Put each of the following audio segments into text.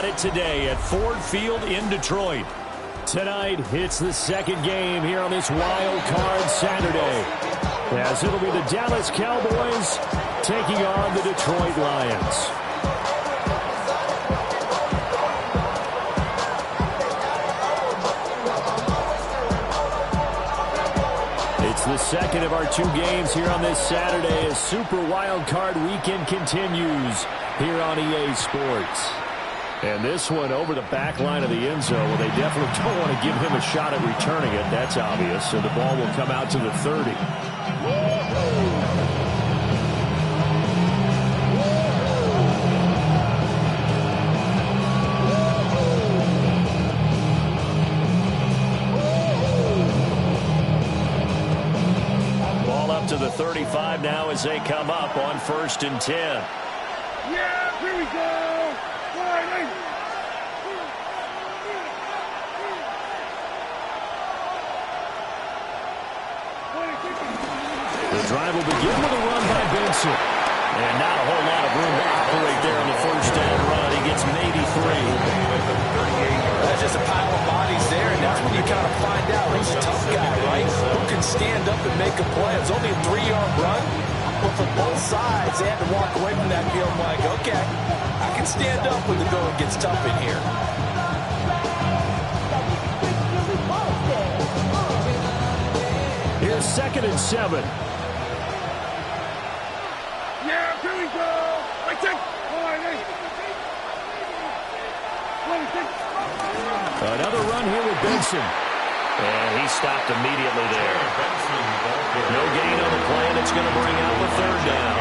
got it today at Ford Field in Detroit. Tonight, it's the second game here on this Wild Card Saturday, as it'll be the Dallas Cowboys taking on the Detroit Lions. It's the second of our two games here on this Saturday as Super Wild Card Weekend continues here on EA Sports. And this one over the back line of the end zone. Well, they definitely don't want to give him a shot at returning it. That's obvious. So the ball will come out to the 30. Ball up to the 35 now as they come up on 1st and 10. Yeah, here we go. The drive will begin with a run by Benson. And not a whole lot of room to operate there on the first down run. He gets maybe 3. That's just a pile of bodies there, and that's when you kind of find out who's a tough guy, right? Who can stand up and make a play. It's only a 3-yard run, but for both sides, they had to walk away from that field like, okay, I can stand up when the going gets tough in here. Here's 2nd and 7. Yeah, here we go. I take. Another run here with Benson. And he stopped immediately there. No gain on the play, and it's going to bring out the 3rd down.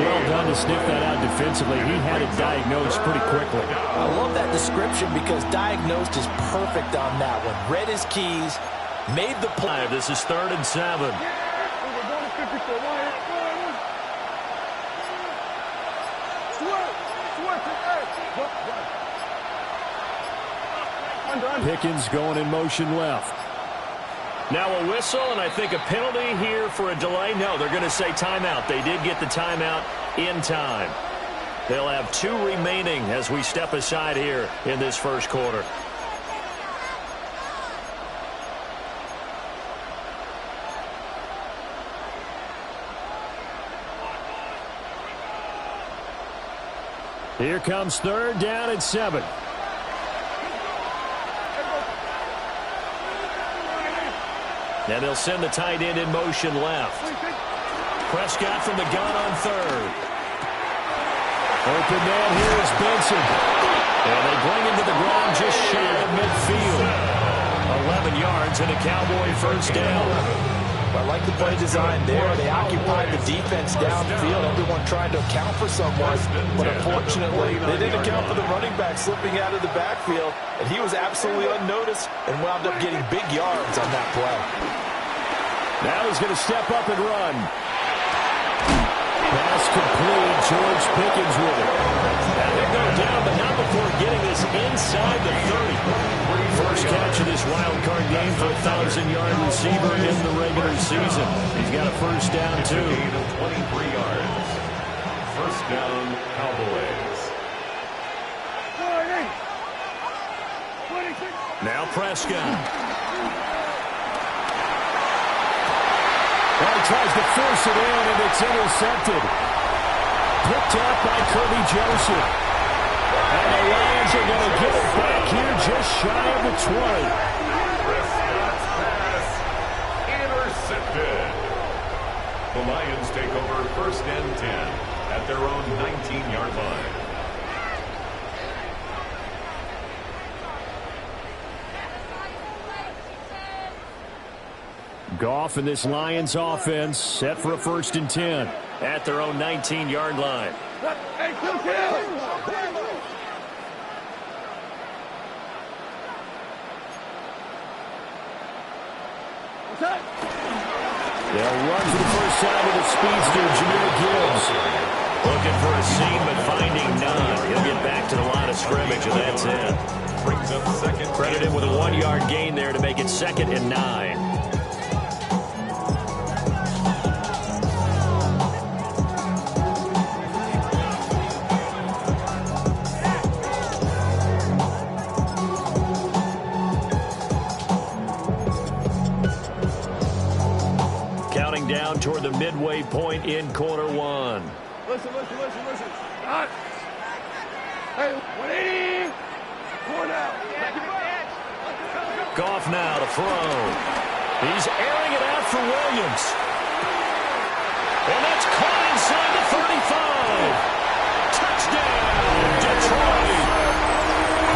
Well done to sniff that out defensively. He had it diagnosed pretty quickly. I love that description because diagnosed is perfect on that one. Read his keys, made the play. This is 3rd and 7. Pickens going in motion left. Now a whistle, and I think a penalty here for a delay. No, they're going to say timeout. They did get the timeout in time. They'll have 2 remaining as we step aside here in this first quarter. Here comes 3rd down and 7. And they'll send the tight end in motion left. Prescott from the gun on 3rd. Open man here is Benson. And they bring him to the ground just shy of midfield. 11 yards and a Cowboy first down. I like the play design there. They occupied the defense downfield. Everyone trying to account for someone. But unfortunately, they didn't account for the running back slipping out of the backfield. And he was absolutely unnoticed and wound up getting big yards on that play. Now he's going to step up and run. Pass complete. George Pickens with it. And they go down, but not before getting this inside the 30. First catch of this wild card game for a 1,000-yard receiver in the regular season. He's got a first down, too. Gain of 23 yards. First down, Cowboys. Now Prescott. Well, he tries to force it in, and it's intercepted. Picked up by Kirby Joseph. And the Lions are going to get it back here just shy of the 20. Prescott's pass intercepted. The Lions take over 1st and 10 at their own 19-yard line. Goff and this Lions offense set for a 1st and 10 at their own 19-yard line. They'll run for the first time with the speedster, Jahmyr Gibbs. Looking for a seam, but finding none. He'll get back to the line of scrimmage, and that's it. Brings up second. Credit him with a 1-yard gain there to make it 2nd and 9. toward the midway point in quarter one. Listen. Hey, 180. Going out. Goff now to throw. He's airing it out for Williams. And that's caught inside the 35. Touchdown, Detroit.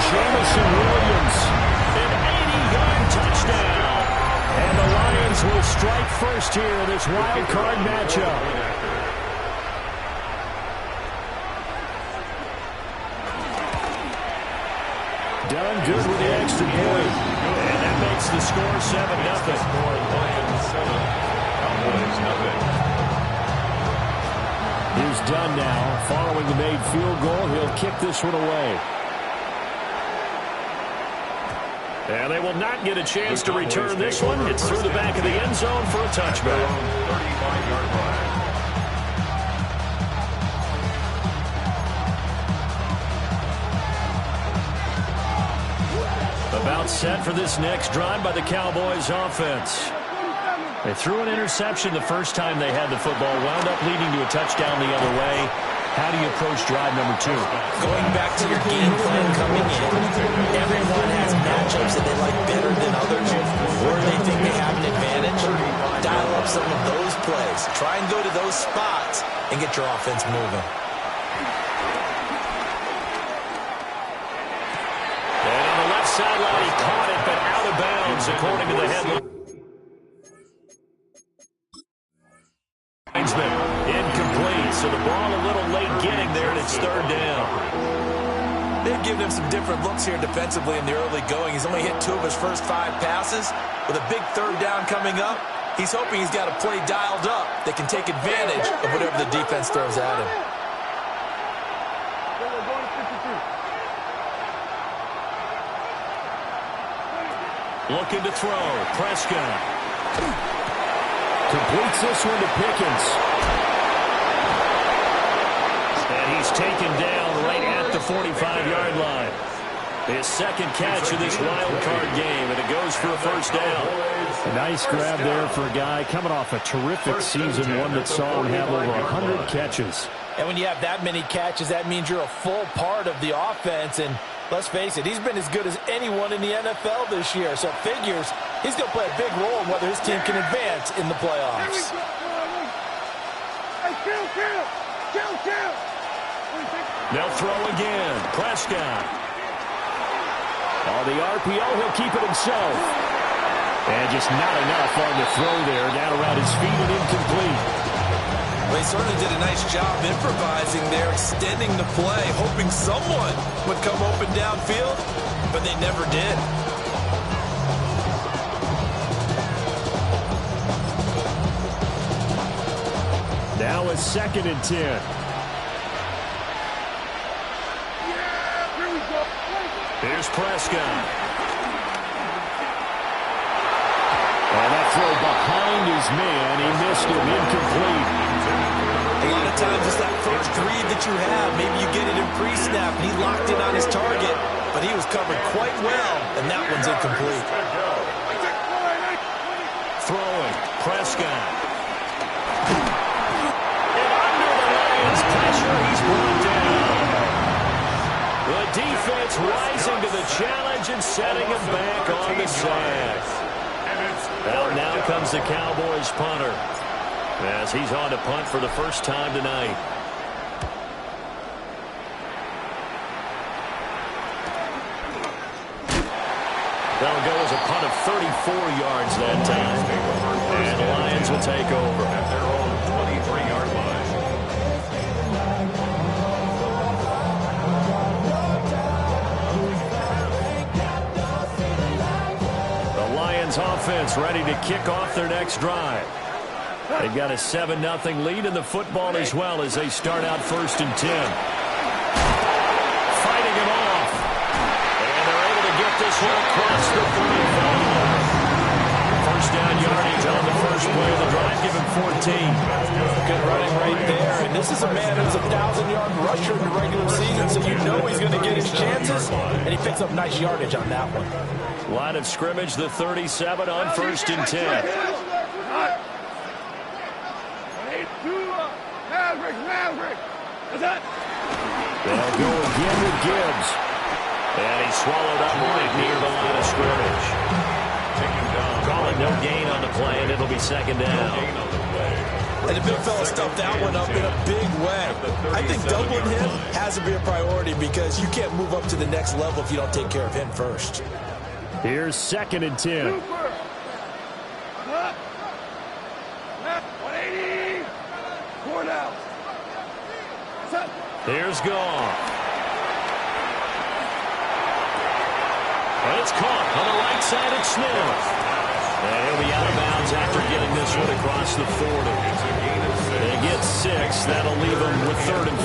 Jameson Williams, an 80-yard touchdown. And the Lions will strike first here in this wild card matchup. Done good with the extra point. And that makes the score 7-0. Here's Dunn now. Following the made field goal, he'll kick this one away. And they will not get a chance to return this one. It's through the back of the end zone for a touchback. 35-yard line. About set for this next drive by the Cowboys offense. They threw an interception the first time they had the football, wound up leading to a touchdown the other way. How do you approach drive number 2? Going back to your game plan coming in, everyone has matchups that they like better than others, or they think they have an advantage. Dial up some of those plays. Try and go to those spots and get your offense moving. And on the left sideline, he caught it, but out of bounds, according to the headline. Incomplete, so the ball a little late getting there, and it's third down. They've given him some different looks here defensively in the early going. He's only hit 2 of his first 5 passes. With a big third down coming up, he's hoping he's got a play dialed up that can take advantage of whatever the defense throws at him. Looking to throw. Prescott completes this one to Pickens. And he's taken down right at the 45-yard line. His second catch of this wild card game, and it goes for a first down. A nice grab there for a guy coming off a terrific season, one that saw him have over 100 catches. And when you have that many catches, that means you're a full part of the offense. And let's face it, he's been as good as anyone in the NFL this year. So it figures he's going to play a big role in whether his team can advance in the playoffs. Hey, kill. They'll throw again. Prescott. On the RPO, he'll keep it himself. And just not enough on the throw there. Down around his feet and incomplete. Well, he certainly did a nice job improvising there, extending the play, hoping someone would come open downfield, but they never did. Now a 2nd and 10. Yeah, here we go. Here's Prescott. And that throw behind his man. He missed him, incomplete. A lot of times it's that first read that you have. Maybe you get it in pre-snap, and he locked in on his target, but he was covered quite well, and that one's incomplete. Throwing. Prescott. And under the Lions' pressure, he's brought down. The defense rising to the challenge and setting him back on the sack. Well, now comes the Cowboys punter, as he's on to punt for the first time tonight. That'll go as a punt of 34 yards that time. And the Lions will take over. At their own 23-yard line. The Lions offense ready to kick off their next drive. They've got a 7-0 lead in the football as well as they start out 1st and 10. Fighting him off. And they're able to get this one across the 35. First down yardage on the first play of the drive. Give him 14. Good running right there. And this is a man who's a 1,000-yard rusher in the regular season, so you know he's going to get his chances. And he picks up nice yardage on that one. Line of scrimmage, the 37 on 1st and 10. They'll go again with Gibbs. And he swallowed up right near the line of scrimmage. Call it no gain on the play, and it'll be second down. And the big fella stuffed that one up in a big way. I think doubling him has to be a priority because you can't move up to the next level if you don't take care of him first. Here's 2nd and 10. 180. 4 now. Here's Goff. And it's caught on the right side of Smith. And he'll be out of bounds after getting this one across the 40. They get 6. That'll leave them with 3rd and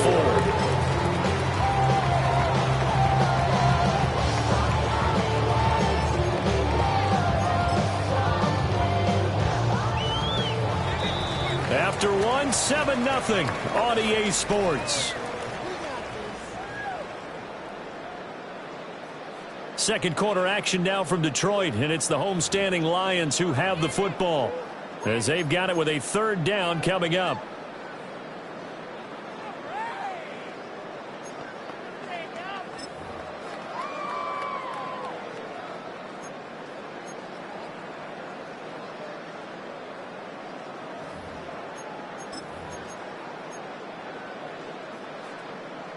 4. After 1, 7-0 on EA Sports. Second quarter action now from Detroit, and it's the homestanding Lions who have the football as they've got it with a 3rd down coming up.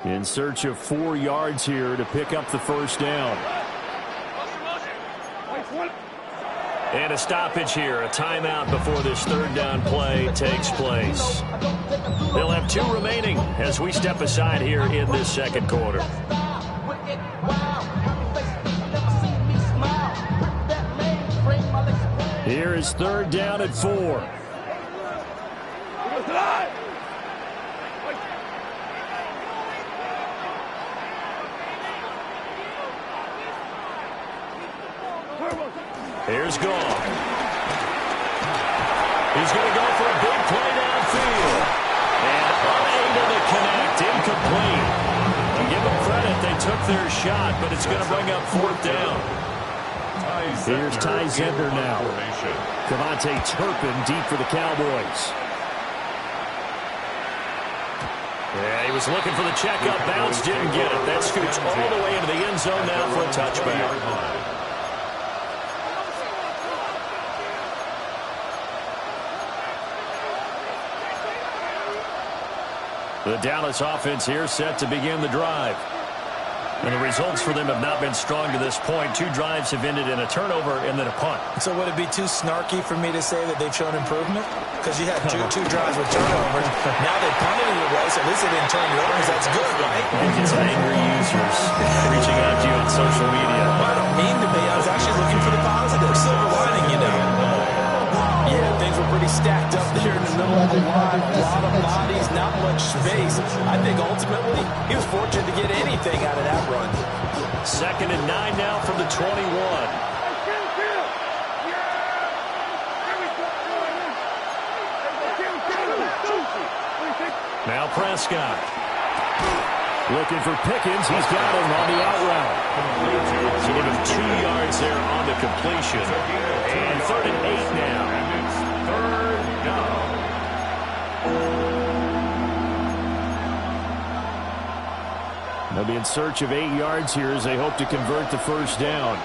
In search of 4 yards here to pick up the 1st down. And a stoppage here, a timeout before this 3rd down play takes place. They'll have 2 remaining as we step aside here in this 2nd quarter. Here is 3rd down at 4. Here's Goff. He's going to go for a big play downfield. And unable to connect, incomplete. I'll give them credit, they took their shot, but it's going to bring up 4th down. Here's Ty Zender now. Devontae Turpin deep for the Cowboys. Yeah, he was looking for the check-up bounce, didn't get it. That scoots all the way into the end zone now for a touchback. The Dallas offense here set to begin the drive. And the results for them have not been strong to this point. 2 drives have ended in a turnover and then a punt. So would it be too snarky for me to say that they've shown improvement? Because you had two drives with turnovers. Now they punted it away, so at least they didn't turn it over. That's good, right? And get some angry users reaching out to you on social media. Well, I don't mean to be. I was actually looking for the positive. Silver lining, you know. Yeah, things were pretty stacked up there in the middle of the line. A lot of bodies, not much space. I think ultimately he was fortunate to get anything out of that run. 2nd and 9 now from the 21. Now Prescott. Looking for Pickens. He's got him on the out route. So give him 2 yards there on the completion. And 3rd and 8 now. They'll be in search of 8 yards here as they hope to convert the 1st down.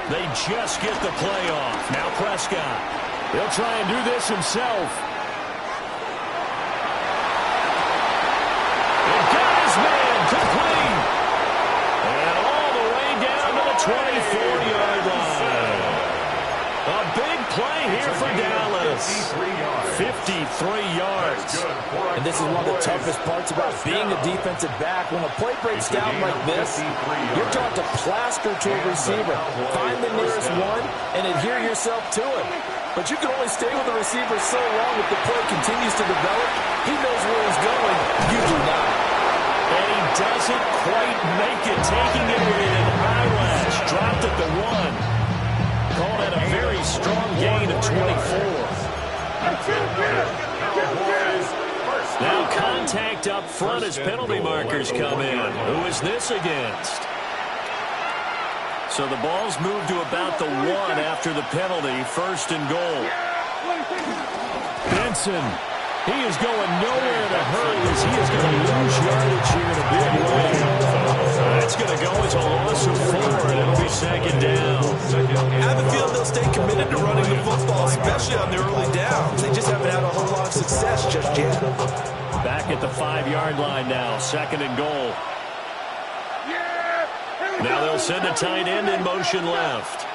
They just get the play off. Now Prescott. He'll try and do this himself. And got his man complete. And all the way down to the 24-yard line. A big play here for Dallas. 53 yards. And this is one of the toughest parts about being a defensive back. When a play breaks down like this, you're taught to plaster to a receiver. Find the nearest one and adhere yourself to it. But you can only stay with the receiver so long if the play continues to develop. He knows where he's going. You do not. And he doesn't quite make it. Taking it with an eyelash. Dropped at the 1. Called at a very strong gain of 24. Cowboys first Now contact up front as penalty markers come in. Who is this against? So the ball's moved to about the 1 after the penalty. 1st and goal. Benson. He is going nowhere in a hurry as he is going to lose yardage here in a big way. That's going to go as a loss of 4, and it'll be 2nd down. I have a feeling they'll stay committed to running the football, especially on the early downs. They just haven't had a whole lot of success just yet. Back at the 5-yard line now, 2nd and goal. Now they'll send a tight end in motion left.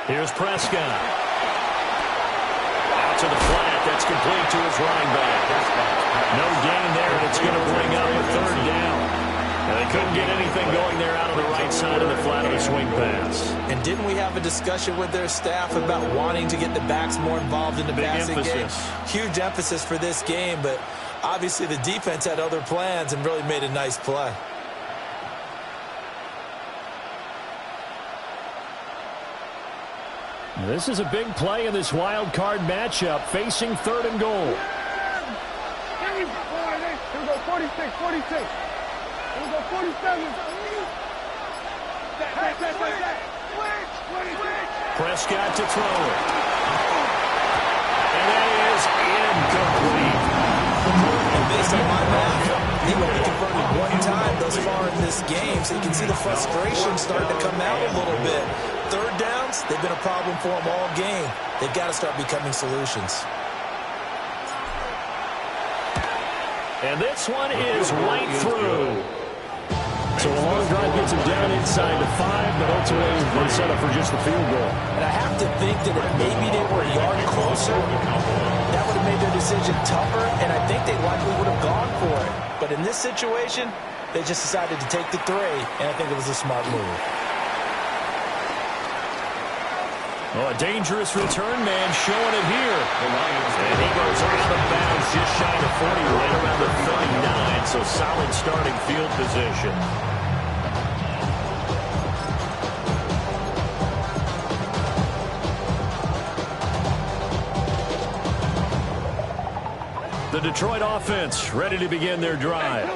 Here's Prescott. To the flat, that's complete to his running back. No gain there, and it's going to bring up a 3rd down. And they couldn't get anything going there out of the right side of the flat of the swing pass. And didn't we have a discussion with their staff about wanting to get the backs more involved in the passing game? Huge emphasis for this game, but obviously the defense had other plans and really made a nice play. This is a big play in this wild card matchup, facing 3rd and goal. Here we go, 46, 46. Here we go, 47. Prescott to throw it. And that is incomplete. And based on my math, they've only converted 1 time thus far in this game, so you can see the frustration starting to come out a little bit. 3rd downs, they've been a problem for them all game. They've got to start becoming solutions. And this one is right through. So a long drive gets him down inside the 5, but ultimately they set up for just the field goal. And I have to think that if maybe they were a yard closer, that would have made their decision tougher, and I think they likely would have gone for it. But in this situation, they just decided to take the 3, and I think it was a smart move. Oh, a dangerous return man showing it here. And he goes out of bounds just shy of 40, right around the 39, so solid starting field position. The Detroit offense ready to begin their drive.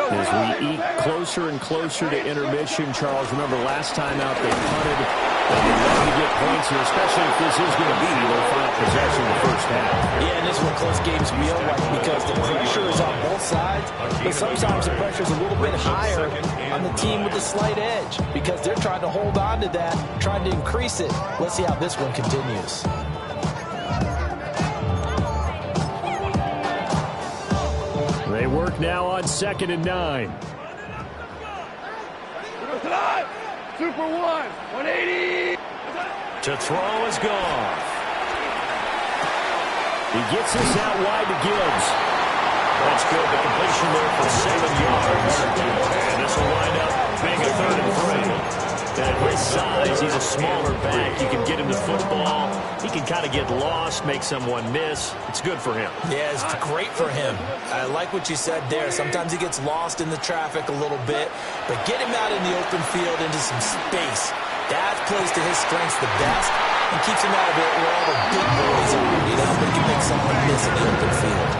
As we eke closer and closer to intermission, Charles, remember last time out they punted. And they want to get points here, especially if this is going to be their final possession in the first half. Yeah, and this is what close games feel like because the pressure is on both sides, but sometimes the pressure is a little bit higher on the team with the slight edge because they're trying to hold on to that, trying to increase it. Let's see how this one continues. They work now on 2nd and 9. Super 180. To throw is Goff. He gets this out wide to Gibbs. That's good. The completion there for 7 yards. And this will wind up being a 3rd and 3. And at his size, he's a smaller back. You can get him the football. He can kind of get lost, make someone miss. It's good for him. Yeah, it's great for him. I like what you said there. Sometimes he gets lost in the traffic a little bit, but get him out in the open field into some space. That plays to his strengths the best and keeps him out of it where all the big boys are. You know, but he can make someone miss in the open field.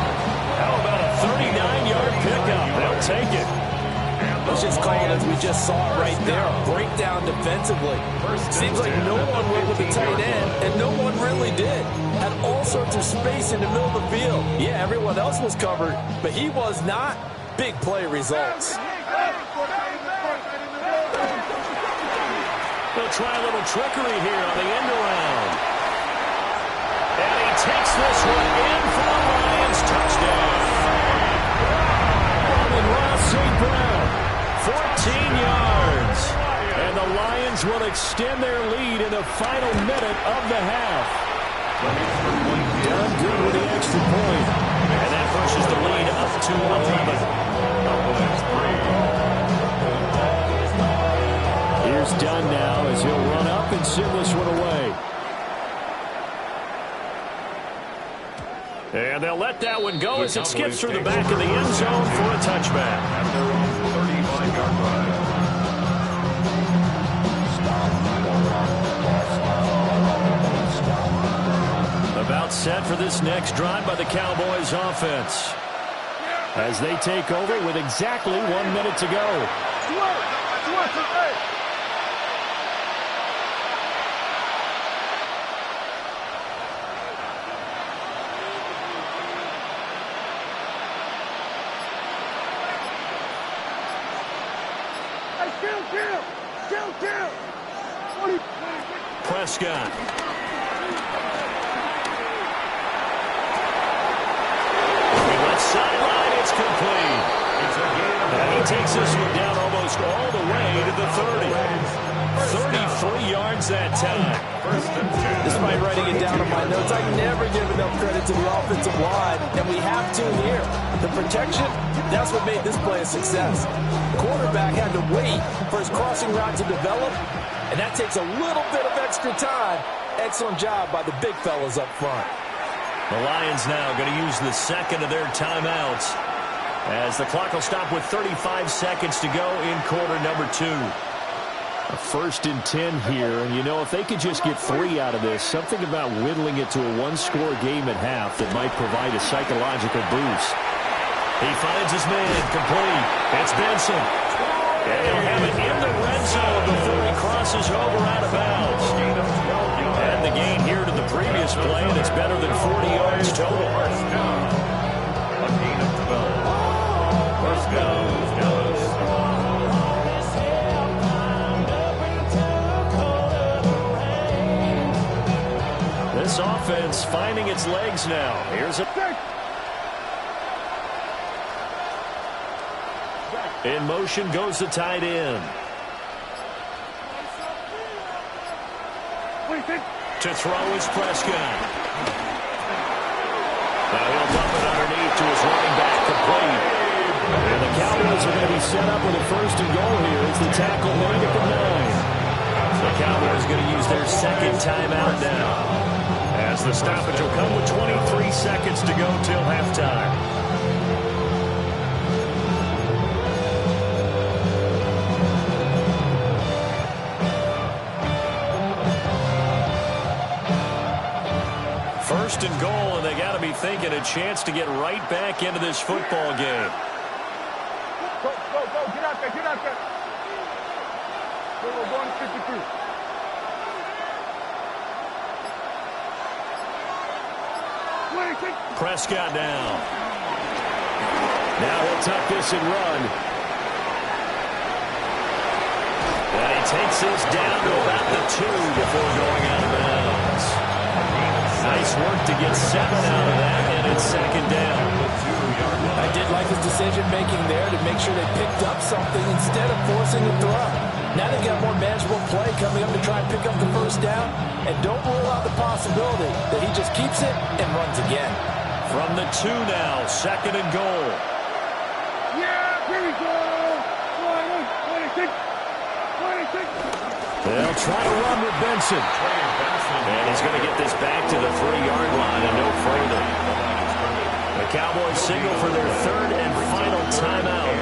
How about a 39-yard pickup? They'll take it. Let's just call it, as we just saw it right there, a breakdown defensively. Seems like no one went with the tight end, and no one really did. Had all sorts of space in the middle of the field. Yeah, everyone else was covered, but he was not. Big play results. They'll try a little trickery here on the end around. And he takes this one in for the Lions. Touchdown. And Ross St. Brown, 14 yards. And the Lions will extend their lead in the final minute of the half. Done good with the extra point. And that pushes the lead up to 11. Here's Dunn now as he'll run up and send this one away. And they'll let that one go as it skips through the back of the end zone for a touchback. At their own 35-yard line. A About set for this next drive by the Cowboys offense, as they take over with exactly 1 minute to go. Kill. Prescott. Sideline, it's complete. And he takes this one down almost all the way to the 30. 33 yards that time. Despite writing it down on my notes, I never give enough credit to the offensive line, and we have to here. The protection, that's what made this play a success. The quarterback had to wait for his crossing route to develop, and that takes a little bit of extra time. Excellent job by the big fellas up front. The Lions now going to use the second of their timeouts, as the clock will stop with 35 seconds to go in quarter number 2. A 1st and 10 here, and you know, if they could just get 3 out of this, something about whittling it to a one-score game at half that might provide a psychological boost. He finds his man, complete. It's Benson. And he'll have it in the red zone before he crosses over out of bounds. And the gain here to the previous play, and it's better than 40 yards total. First down. A gain of 12. First down, Dallas. This offense finding its legs now. Here's a... In motion goes the tight end. To throw is Prescott. Now he'll dump it underneath to his running back, complete. And the Cowboys are going to be set up with a 1st and goal here as the tackle made at the 9. The Cowboys are going to use their second timeout now, as the stoppage will come with 23 seconds to go till halftime. First and goal, and they got to be thinking a chance to get right back into this football game. Go. Get out there. We're going to 52. Prescott down. Now he'll tuck this and run. And he takes this down to about the 2 before going out of bounds. Nice work to get 7 out of that, and it's second down. I did like his decision-making there to make sure they picked up something instead of forcing a throw. Now they've got more manageable play coming up to try and pick up the first down, and don't rule out the possibility that he just keeps it and runs again. From the 2 now, second and goal. Yeah, here we go. 26. They'll try to run with Benson. And he's going to get this back to the 3-yard line and no further. The Cowboys signal for their 3rd and final timeout,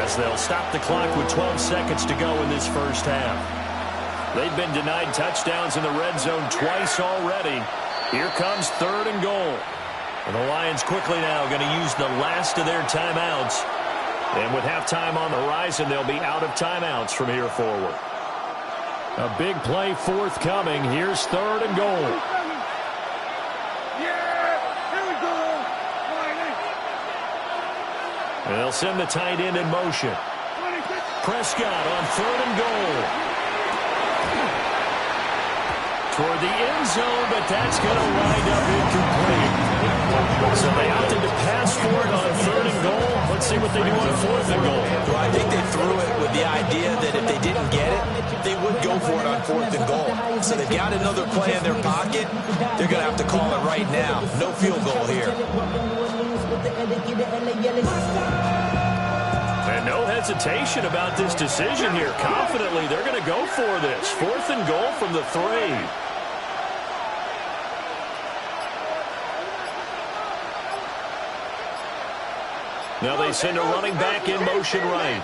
as they'll stop the clock with 12 seconds to go in this first half. They've been denied touchdowns in the red zone twice already. Here comes 3rd and goal. And the Lions quickly now going to use the last of their timeouts. And with halftime on the horizon, they'll be out of timeouts from here forward. A big play forthcoming. Here's 3rd and goal. Yeah, here we go. And they'll send the tight end in motion. 26. Prescott on 3rd and goal. Toward the end zone, but that's going to wind up incomplete. So they opted to pass for it on 3rd and goal. Let's see what they do on 4th and goal. Well, I think they threw it with the idea that if they didn't get it, they would go for it on 4th and goal. So they've got another play in their pocket. They're going to have to call it right now. No field goal here. And no hesitation about this decision here. Confidently, they're going to go for this. 4th and goal from the 3. Now they send a running back in motion right.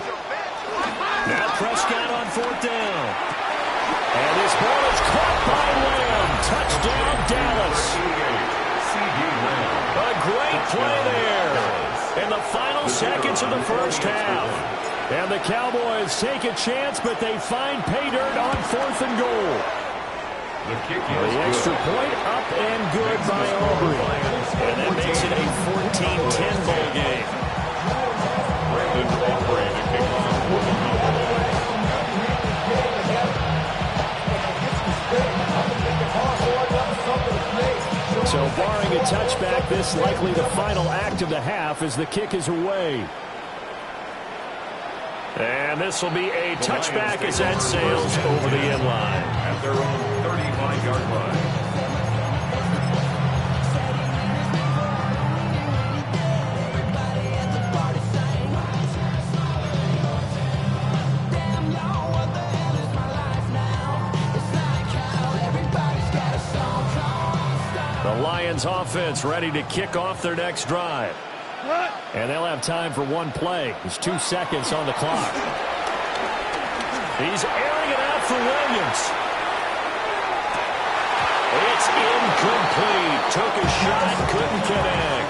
Now Prescott on 4th down. And this ball is caught by Lamb. Touchdown, Dallas. A great play there in the final seconds of the first half. And the Cowboys take a chance, but they find pay dirt on 4th and goal. The extra point up and good by Aubrey. And that makes it a 14-10 ball game. Brandon Aubrey to kick off for the Cowboys. So barring a touchback, this likely the final act of the half as the kick is away. And this will be a touchback as that sails over the end line. At their own 35-yard line. The Lions offense ready to kick off their next drive. And they'll have time for one play. There's 2 seconds on the clock. He's airing it out for Williams. It's incomplete. Took a shot, couldn't connect.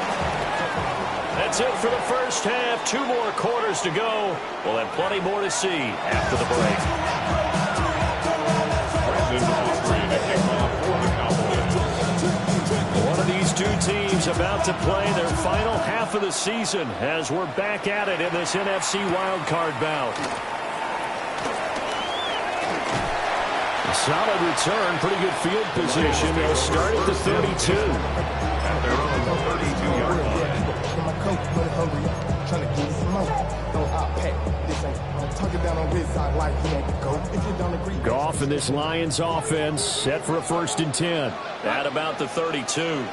That's it for the first half. 2 more quarters to go. We'll have plenty more to see after the break. Brandon Aubrey to kick off for the Cowboys. One of these 2 teams about to play their final half of the season as we're back at it in this NFC wildcard bout. A solid return, pretty good field position. They'll start at the 32. At their own 32-yard line. Goff and this Lions offense set for a 1st and 10 at about the 32. They'll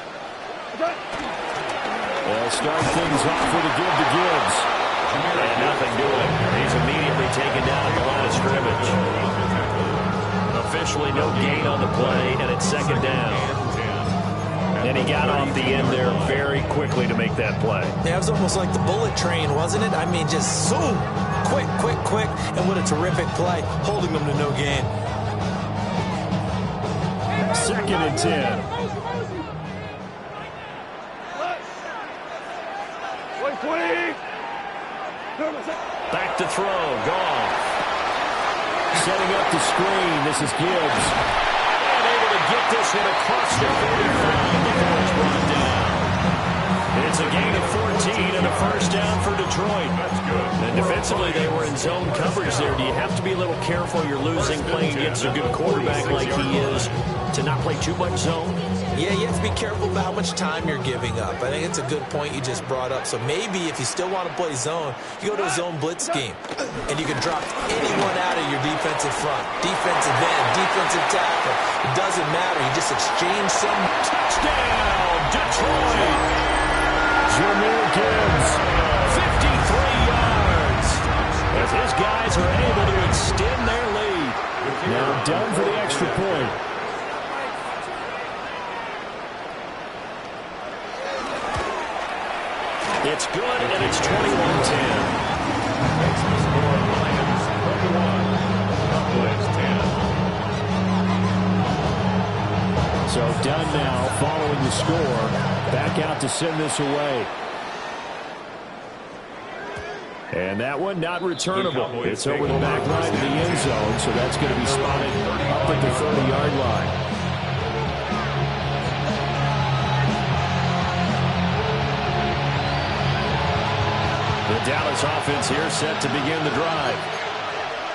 start things off with a give to Gibbs. And nothing doing. He's immediately taken down at the line of scrimmage. Officially no gain on the play, and it's 2nd down. And he got off the end there very quickly to make that play. Yeah, it was almost like the bullet train, wasn't it? I mean, just zoom. Quick, quick, quick. And what a terrific play, holding them to no gain. 2nd and 10. Back to throw. Goff. Setting up the screen. This is Gibbs. And able to get this one across the 45 before it's brought down. It's a gain of 14 and a 1st down for Detroit. That's good. And defensively, they were in zone coverage there. Do you have to be a little careful? You're losing playing against a good quarterback like he is to not play too much zone? Yeah, you have to be careful about how much time you're giving up. I think it's a good point you just brought up. So maybe if you still want to play zone, you go to a zone blitz scheme. And you can drop anyone out of your defensive front. Defensive end, defensive tackle. It doesn't matter. You just exchange some. Touchdown, Detroit! Jahmyr Gibbs, 53 yards. As his guys are able to extend their lead. Now done for the extra point. It's good, and it's 21-10. Makes the score Lions 21. Cowboys 10. So done now following the score. Back out to send this away. And that one not returnable. It's over the back line of the end zone, so that's going to be spotted up at the 30-yard line. The Dallas offense here set to begin the drive.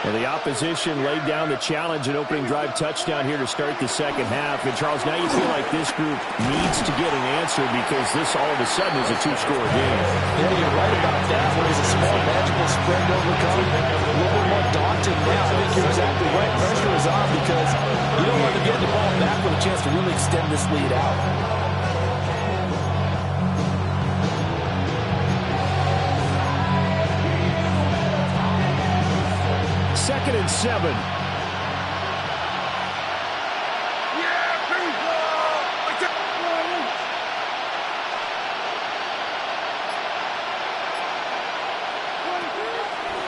And the opposition laid down the challenge and opening drive touchdown here to start the 2nd half. And, Charles, now you feel like this group needs to get an answer because this all of a sudden is a 2-score game. Yeah, you're right about that. When it's a small magical spread to overcome, a little more daunting now. I think you're exactly right. Pressure is on because you don't want to get the ball back with a chance to really extend this lead out. 2nd and 7.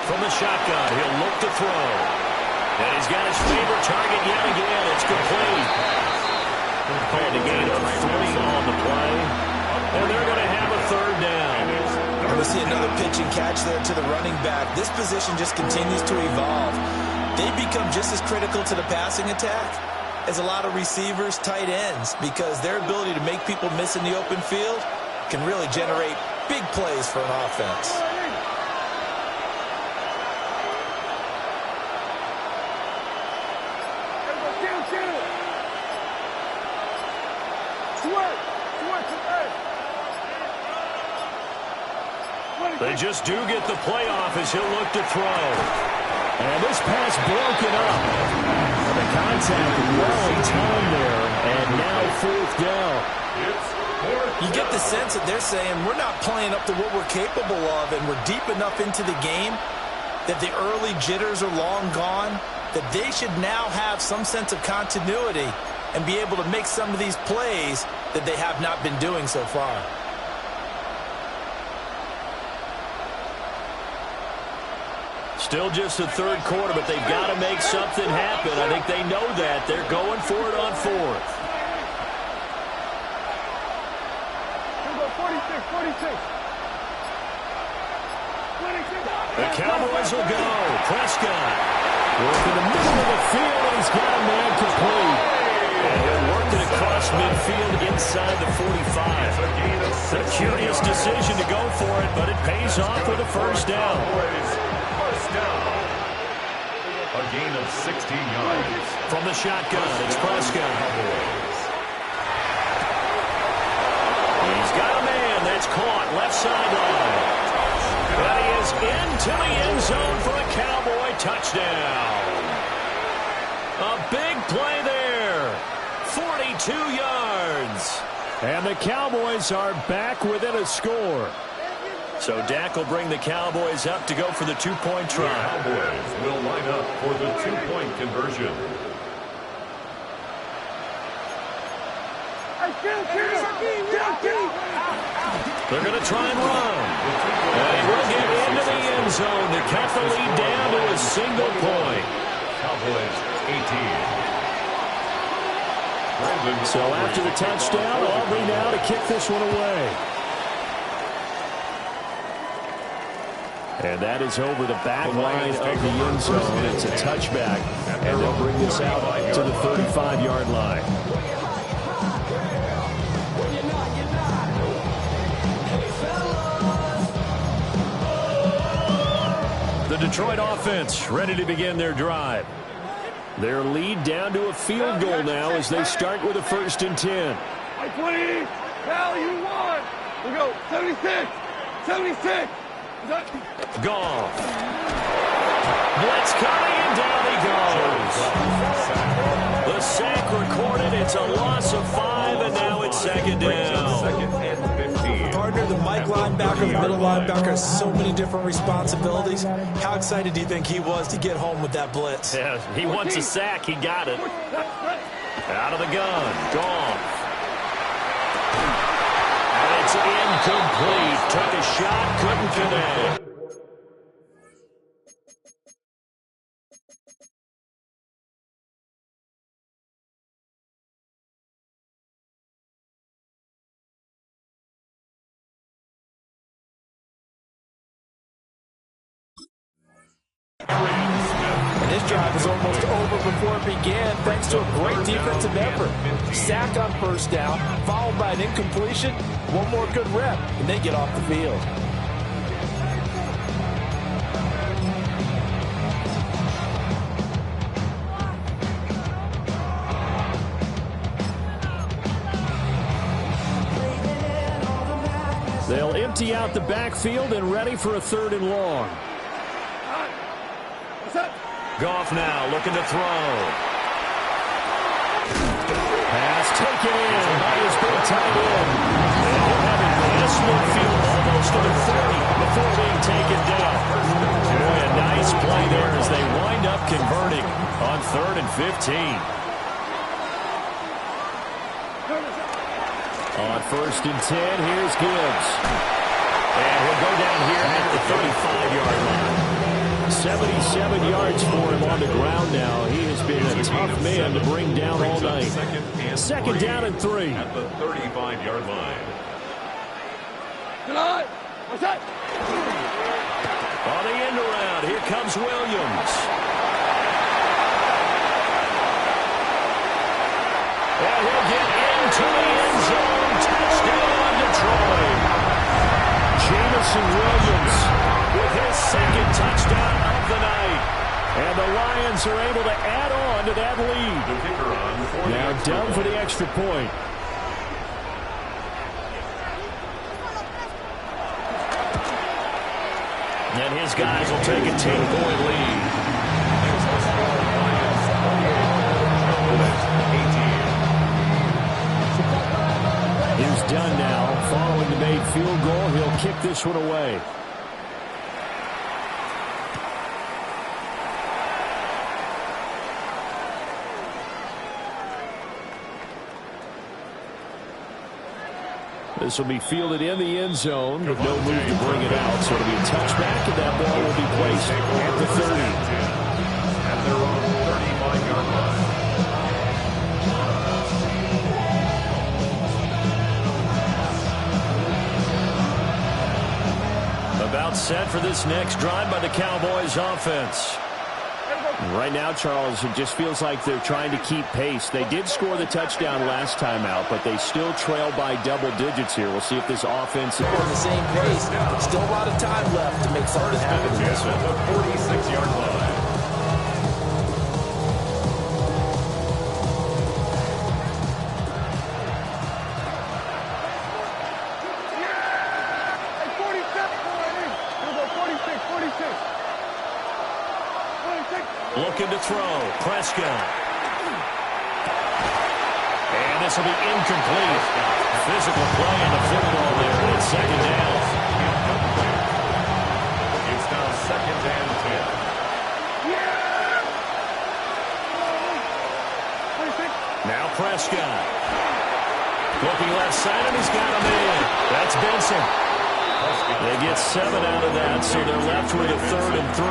From the shotgun, he'll look to throw. And he's got his favorite target yet again. It's complete. And a gain of 3 on the play. And they're going to have a third down. And we see another pitch and catch there to the running back. This position just continues to evolve. They become just as critical to the passing attack as a lot of receivers, tight ends, because their ability to make people miss in the open field can really generate big plays for an offense. They just do get the playoff as he'll look to throw. And this pass broken up. The contact well timed there, and now 4th down. You get the sense that they're saying we're not playing up to what we're capable of, and we're deep enough into the game that the early jitters are long gone, that they should now have some sense of continuity and be able to make some of these plays that they have not been doing so far. Still just the 3rd quarter, but they've got to make something happen. I think they know that. They're going for it on 4th. 46. The Cowboys will go. Prescott working the middle of the field, and he's got a man complete. And he'll work it across midfield inside the 45. A curious decision to go for it, but it pays off with a first down. A gain of 16 yards. From the shotgun, it's Prescott. He's got a man that's caught left sideline. And he is into the end zone for a Cowboy touchdown. A big play there. 42 yards. And the Cowboys are back within a score. So Dak will bring the Cowboys up to go for the 2-point try. The Cowboys will line up for the 2-point conversion. They're going to try and run. And he will get into the end zone to cut the lead down to a single point. Cowboys 18. So after the touchdown, Aubrey now to kick this one away. And that is over the back line of the end zone. It's a touchback. And they'll bring this out to the 35-yard line. The Detroit offense ready to begin their drive. Their lead down to a field goal now as they start with a 1st and 10. 20. Hell, you won. We go 76. 76. Goff. Blitz coming, and down he goes. The sack recorded. It's a loss of 5, and now it's 2nd down. 2nd and 15. Partner, the Mike linebacker, the middle linebacker has so many different responsibilities. How excited do you think he was to get home with that blitz? Yeah, he wants a sack. He got it. Out of the gun. Goff. It's incomplete. Took a shot, couldn't connect. And this drive is almost over before it began, thanks to a great defensive effort. Sack on 1st down, followed by an incompletion, one more good rep, and they get off the field. They'll empty out the backfield and ready for a 3rd and long. Goff now looking to throw. Pass taken in by his big tight end. And he'll have it past midfield almost to the 30 before being taken down. Boy, a nice play there as they wind up converting on 3rd and 15. On 1st and 10, here's Gibbs. And he'll go down here at the 35-yard line. 77 yards for him on the ground now. He has been a tough man to bring down all night. Second down and 3. At the 35-yard line. Good eye. What's that? On the end around, here comes Williams. And he'll get into the end zone. Touchdown, Detroit. Jameson Williams with his second touchdown of the night. And the Lions are able to add on to that lead. The kicker on for Now the down for the extra point. And his guys will take a 10-point lead. He's done now. Following the made field goal, he'll kick this one away. This will be fielded in the end zone with no move to bring it out. So it'll be a touchback, and that ball will be placed at the 30. At their own 35-yard line. About set for this next drive by the Cowboys offense. Right now, Charles, it just feels like they're trying to keep pace. They did score the touchdown last time out, but they still trail by double digits here. We'll see if this offense is on the same pace. Still a lot of time left to make something happen in this one. At the 46-yard line. Looking to throw. Prescott. And this will be incomplete. Physical play in the football there. And it's second down. It's now second and 10. Now Prescott. Looking left side, and he's got him in. That's Benson. They get 7 out of that, so they're left with a 3rd and 3.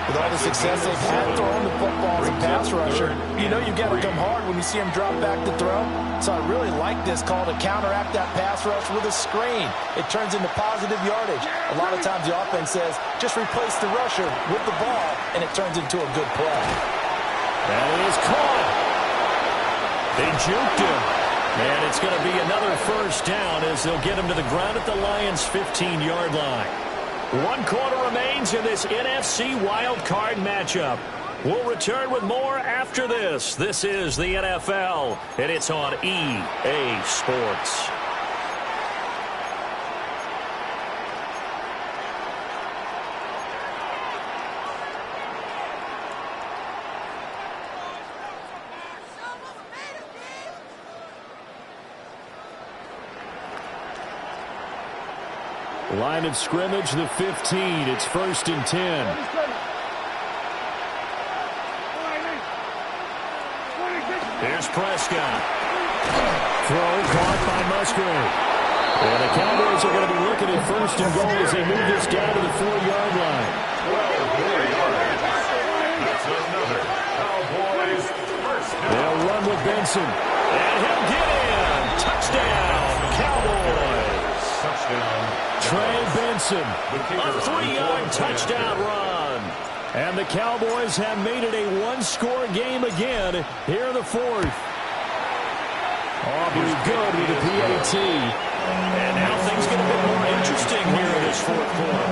With all the success they've had throwing the football as a pass rusher, you know you've got to come hard when you see him drop back to throw. So I really like this call to counteract that pass rush with a screen. It turns into positive yardage. A lot of times the offense says, just replace the rusher with the ball, and it turns into a good play. That is caught. They juked him. And it's going to be another first down as they'll get him to the ground at the Lions' 15-yard line. 1 quarter remains in this NFC wildcard matchup. We'll return with more after this. This is the NFL, and it's on EA Sports. Line of scrimmage, the 15. It's 1st and 10. Here's Prescott. Throw caught by Musgrave. And the Cowboys are going to be looking at 1st and goal as they move this down to the 4-yard line. That's another Cowboys first down. They'll run with Benson. And he'll get in. Touchdown, Cowboys. Touchdown. Trey Benson, a 3-yard touchdown run. And the Cowboys have made it a 1-score game again here in the 4th. Aubrey good with the PAT. And now things get a bit more interesting here in this 4th quarter.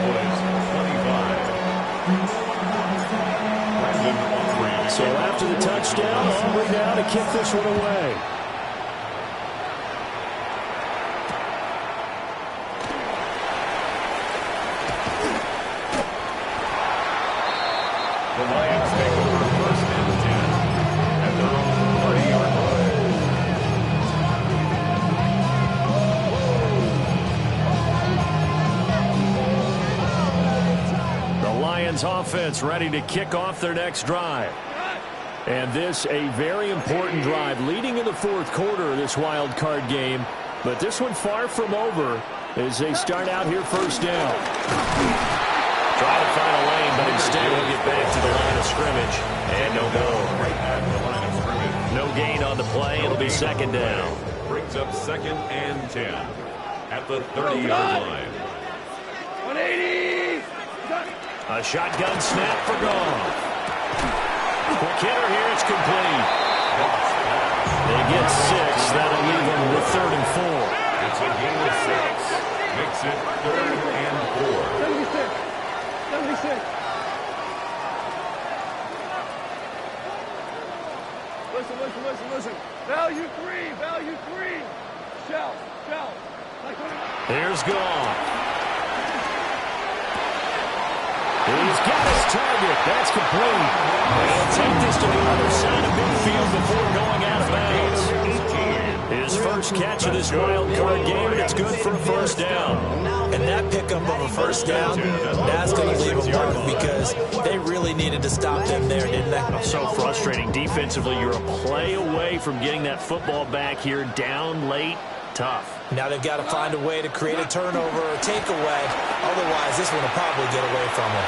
25. So after the touchdown, Aubrey now to kick this one away. The Lions take over 1st and 10 at their own 30-yard line. The Lions offense ready to kick off their next drive. And this a very important drive leading in the 4th quarter of this wild card game. But this one far from over as they start out here 1st down. Try to find a lane, but instead down. He'll get back to the line of scrimmage. And no more. No gain on the play. It'll be second down. Brings up 2nd and 10 at the 30-yard line. 180. A shotgun snap for Goff. Quick hitter here. It's complete. They get 6. That'll leave them with 3rd and 4. It's a gain of 6. Makes it 3rd and 4. 76. 76. Listen. Value 3. Shout. Here's Goff. He's got his target. That's complete. They'll take this to the other side of midfield before going out of bounds. His first catch of this wild card game, and it's good for a first down. And that pickup of a first down, that's going to leave a mark because they really needed to stop them there, didn't they? So frustrating. Defensively, you're a play away from getting that football back here down late. Tough. Now they've got to find a way to create a turnover or takeaway. Otherwise, this one will probably get away from them.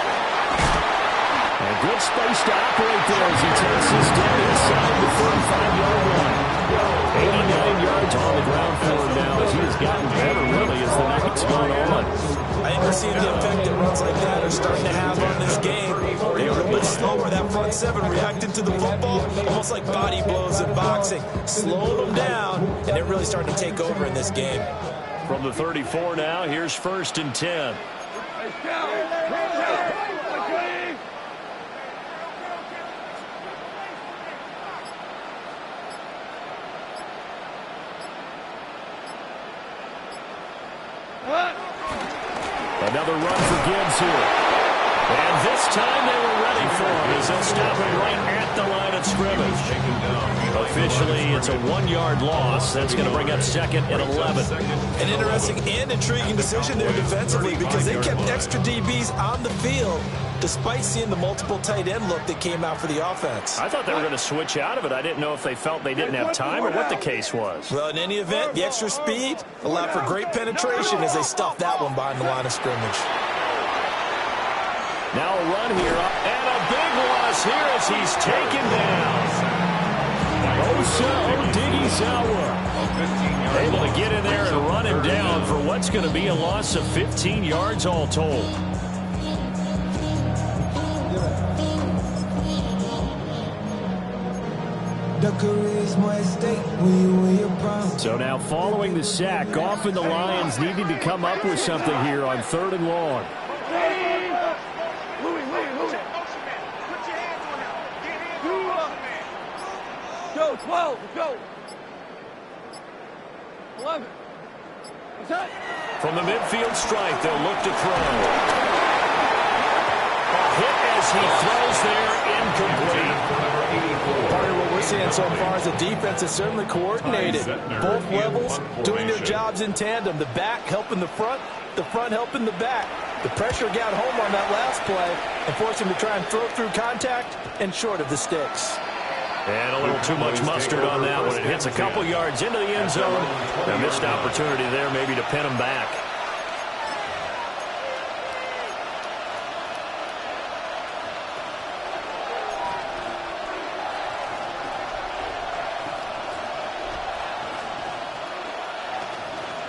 And good space to operate there as he takes this down inside the 35-yard line. 89 yards on the ground for him now as he has gotten better, really, as the night's gone on. I think we're seeing the effect that runs like that are starting to have on this game. They were a little bit slower. That front seven reacted to the football almost like body blows in boxing. Slowed them down, and they're really starting to take over in this game. From the 34 now, here's 1st and 10. Another run for Gibbs here. And this time they were ready for him as they'll stop him right at the line of scrimmage. Officially, it's a 1-yard loss. That's going to bring up 2nd and 11. An interesting and intriguing decision there defensively because they kept extra DBs on the field despite seeing the multiple tight end look that came out for the offense. I thought they were going to switch out of it. I didn't know if they felt they didn't have time or what the case was. Well, in any event, the extra speed allowed for great penetration as they stuffed that one behind the line of scrimmage. Now a run here, and a big loss here as he's taken down. Osa Odighizuwa able to get in there and run him down for what's going to be a loss of 15 yards all told. So now following the sack, Goff and the Lions needing to come up with something here on 3rd and long. Go, 12, go. 11. From the midfield stripe, they'll look to throw. A hit as he throws there, incomplete. Part of what we're seeing so far is the defense is certainly coordinated. Both levels doing their jobs in tandem. The back helping the front helping the back. The pressure got home on that last play and forced him to try and throw through contact and short of the sticks. And a little too much mustard on that one. It hits a couple yards into the end zone. A missed opportunity there maybe to pin him back.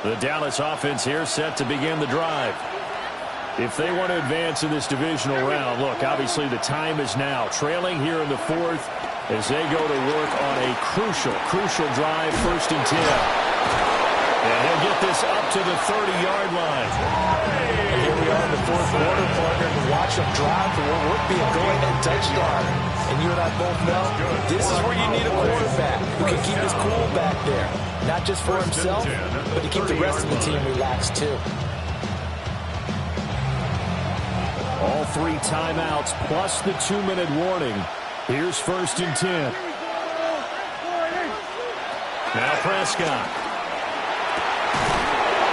The Dallas offense here set to begin the drive. If they want to advance in this divisional round, look, obviously the time is now. Trailing here in the 4th as they go to work on a crucial drive, 1st and 10. And he'll get this up to the 30-yard line. And here we are in the 4th quarter, partner, to watch them drive for what would be a go-ahead touchdown. And you and I both know this is where you need a quarterback who can keep his cool back there. Not just for himself, but to keep the rest of the team relaxed too. All 3 timeouts plus the 2-minute warning. Here's 1st and 10. Now Prescott.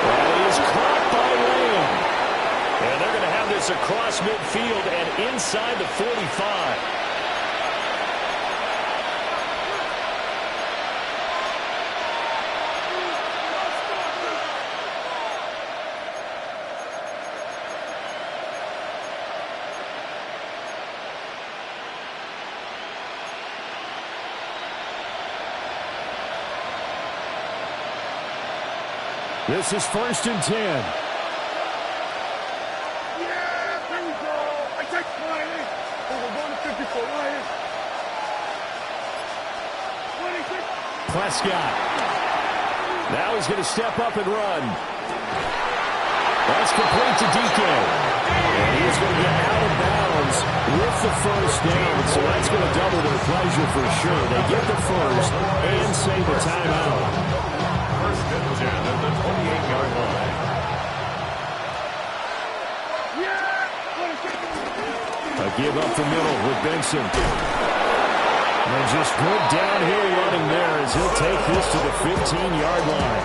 That is caught by Lamb. And they're going to have this across midfield and inside the 45. This is 1st and 10. Yeah, there we go. I take Lions. We're going to 54 Lions. 26. Prescott. Now he's going to step up and run. That's complete to DK. And he's going to get out of bounds with the 1st down. So that's going to double their pleasure for sure. They get the 1st and save a timeout. 1st and 10 at the 28-yard line. A give up the middle with Benson. And just good downhill running there as he'll take this to the 15-yard line.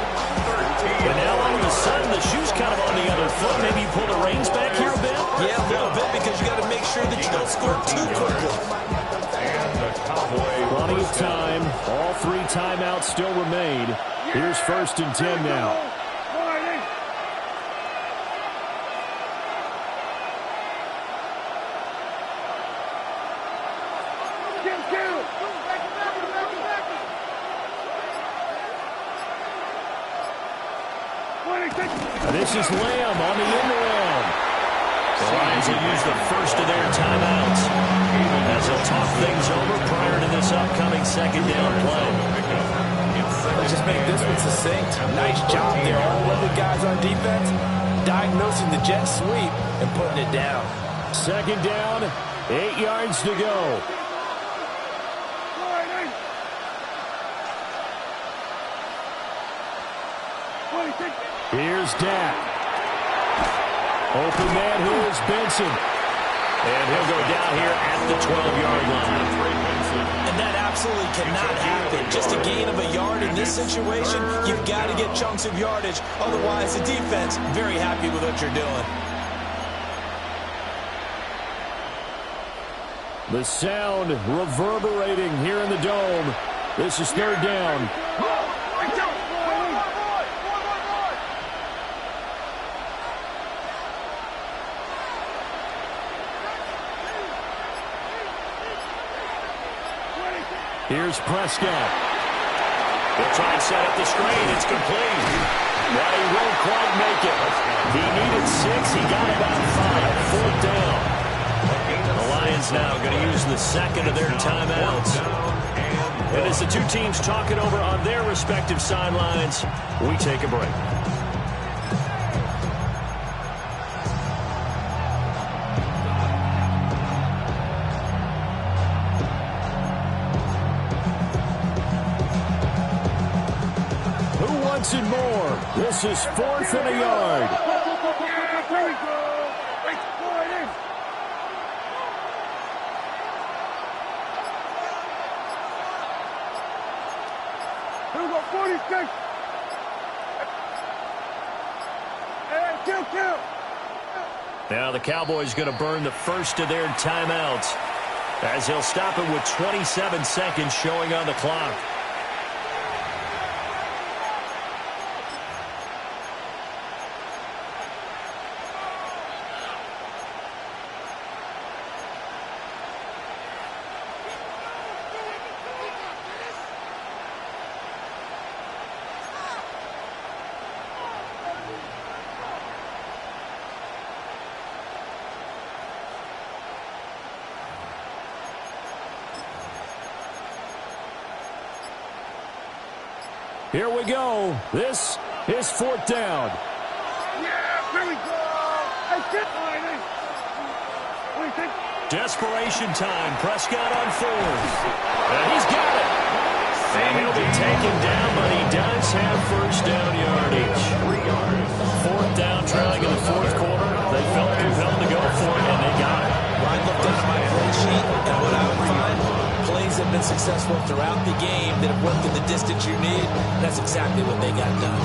And now all of a sudden the shoe's kind of on the other foot. Maybe you pull the reins back here a bit? Yeah, a little bit, because you got to make sure that you don't score too quickly. And the Cowboys. Plenty of time. All 3 timeouts still remain. Here's 1st and 10 now. This is Lamb on the end around. The Lions will use the first of their timeouts as they'll talk things over prior to this upcoming 2nd down play. Let's just make this one succinct. Nice job there. All 11 guys on defense diagnosing the jet sweep and putting it down. 2nd down, 8 yards to go. Here's Dak. Open man, who is Benson? And he'll go down here at the 12-yard line. And that absolutely cannot happen. Just a gain of a yard in this situation, you've got to get chunks of yardage. Otherwise, the defense, very happy with what you're doing. The sound reverberating here in the dome. This is 3rd down. Here's Prescott. They'll try and set up the screen. It's complete. Well, he won't quite make it. He needed 6. He got about 5. 4th down. The Lions now going to use the 2nd of their timeouts. And as the 2 teams talk it over on their respective sidelines, we take a break. And more. This is 4th and a yard. There we go. Here we go, 46. And kill. Now the Cowboys going to burn the first of their timeouts as they'll stop it with 27 seconds showing on the clock. Here we go. This is 4th down. Yeah, here we go. Hey, get Lions. What do you think? Desperation time. Prescott on 4th. And he's got it. And he'll be taken down, but he does have 1st down yardage. 4th down, trailing in the 4th quarter. They felt compelled to go for it, and they got it. Well, I looked at my play sheet, and what I would find, plays have been successful throughout the game that have worked in the distance you need. That's exactly what they got done.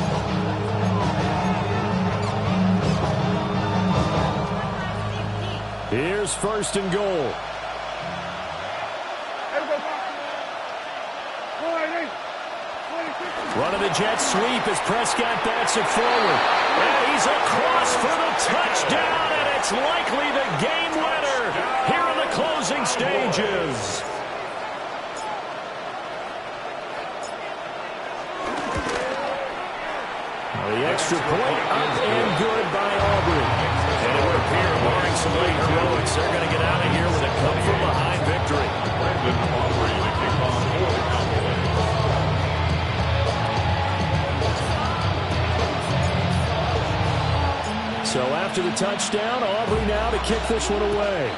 Here's 1st and goal. Running the jet sweep as Prescott bats it forward. And he's across for the touchdown, and it's likely the game winner here in the closing stages. The extra extra point up and good by Aubrey. And it would appear, barring some late heroics, they're going to get out of here with a come-from-behind victory. Brandon Aubrey to kick off for the Cowboys. So after the touchdown, Aubrey now to kick this one away.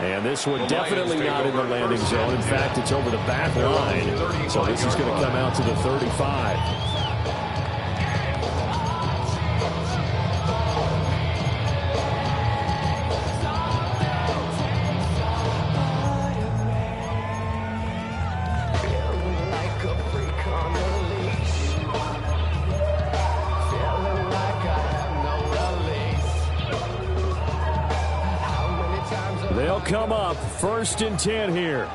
And this one definitely not in the landing zone. In fact, it's over the back line. So this is going to come out to the 35. They'll come up 1st and 10 here.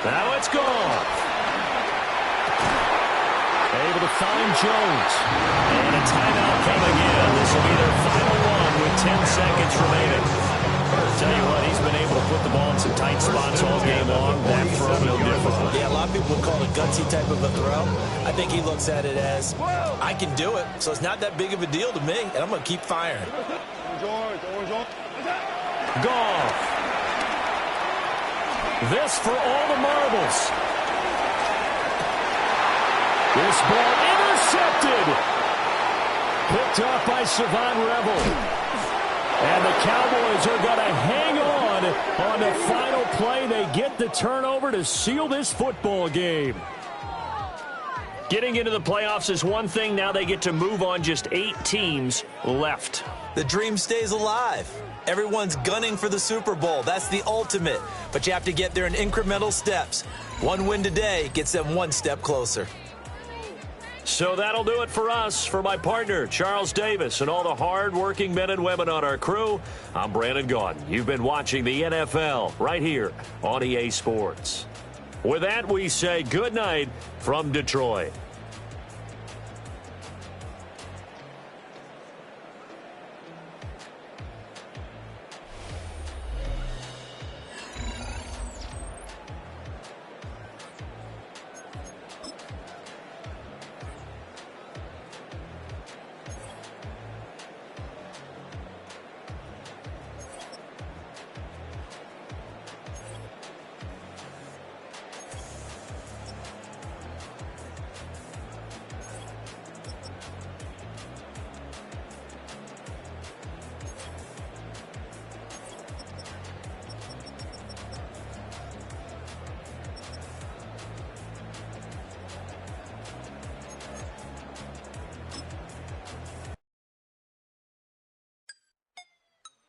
Now it's gone. Able to find Jones. And a timeout coming in. This will be their final one with 10 seconds remaining. Tell you what, he's been able to put the ball in some tight spots all game long. That throw no different. Yeah, a lot of people would call it a gutsy type of a throw. I think he looks at it as, I can do it, so it's not that big of a deal to me, and I'm going to keep firing. Goff. This for all the marbles. This ball intercepted. Picked off by Savon Revel. And the Cowboys are going to hang on the final play. They get the turnover to seal this football game. Getting into the playoffs is one thing. Now they get to move on. Just 8 teams left. The dream stays alive. Everyone's gunning for the Super Bowl. That's the ultimate. But you have to get there in incremental steps. One win today gets them one step closer. So that'll do it for us. For my partner, Charles Davis, and all the hard-working men and women on our crew, I'm Brandon Gaudin. You've been watching the NFL right here on EA Sports. With that, we say good night from Detroit.